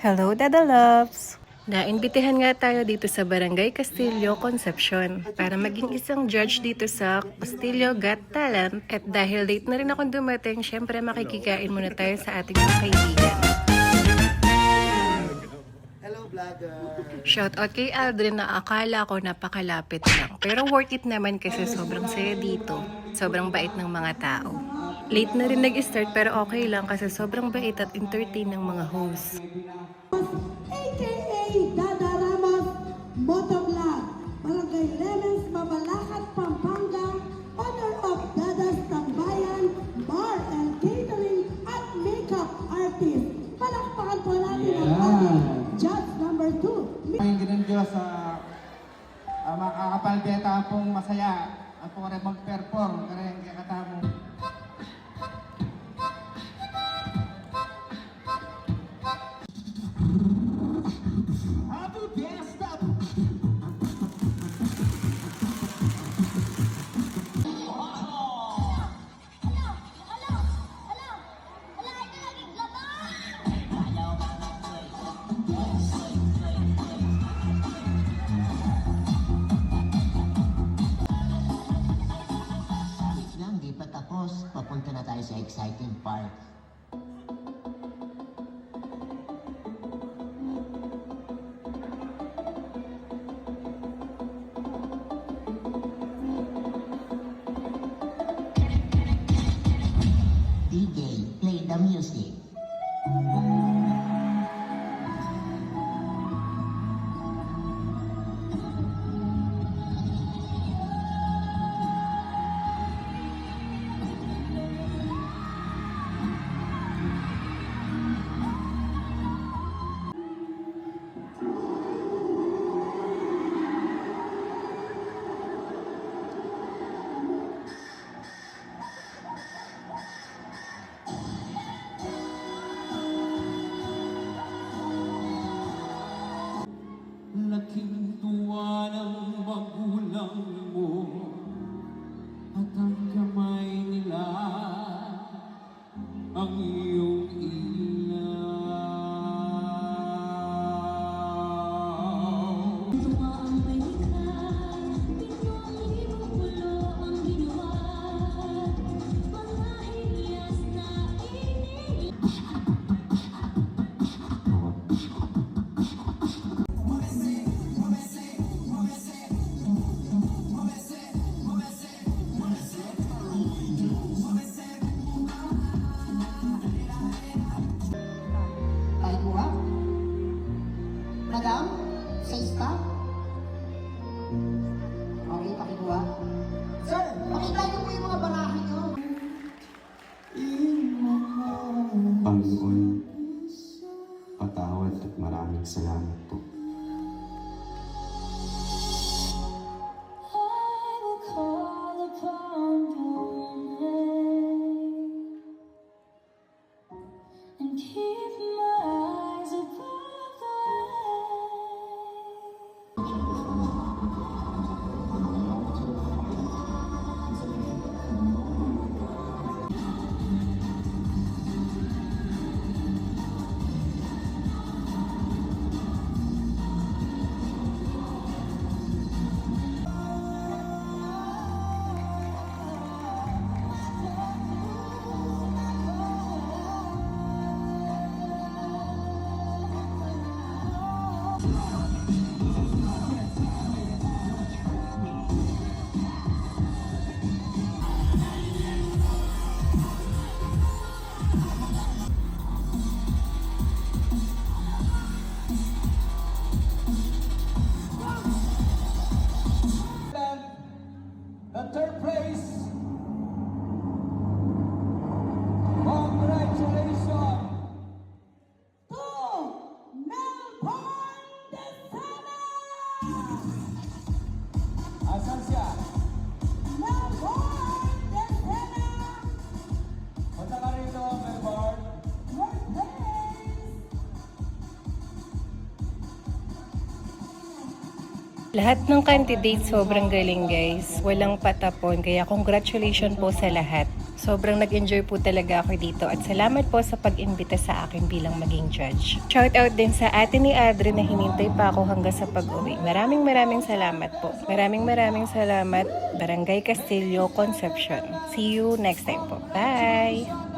Hello, Dada Loves! Naimbitahan nga tayo dito sa Barangay Castillo, Concepcion para maging isang judge dito sa Castillo Got Talent. At dahil late na rin akong dumating, syempre makikikain muna tayo sa ating mga kaibigan. Hello, vlogger! Shoutout kay Aldrin na akala ko napakalapit lang. Pero worth it naman kasi sobrang saya dito. Sobrang bait ng mga tao. Late na rin nag-start pero okay lang kasi sobrang bait at entertain ng mga hosts. AKA Dada Ramos Motovlog, Barangay Lemons, Mabalacat, Pampanga, owner of Dada's Tambayan, Bar and Catering at Makeup Artist. Palakpakan po natin ang ating judge number 2. Ang ganun Diyos sa makakapalbeta pong masaya at po rin mag-perform kaya ang kakatamo. Di pa tapos, papunta na tayo sa exciting part. DJ, play the music. Laking tuwa ng magulang mo at ang kamay nila ang iyong ilaw. Ay, kuha? Madam, sa stop? Okay, pakikuha. Sir, pakita niyo po yung mga barahan niyo. Panginoon, patawad at maraming salamat po. And keep my eyes above the The third place. Congratulations. To Melbourne Desana! Asan siya? Melbourne Desana! Punta ka rito, Melbourne. Your place! Lahat ng candidates sobrang galing guys. Walang patapon kaya congratulations po sa lahat. Sobrang nag-enjoy po talaga ako dito at salamat po sa pag-imbita sa akin bilang maging judge. Shoutout din sa ate ni Adri na hinintay pa ako hanggang sa pag-uwi. Maraming salamat po. Maraming salamat, Barangay Castillo, Concepcion. See you next time po. Bye!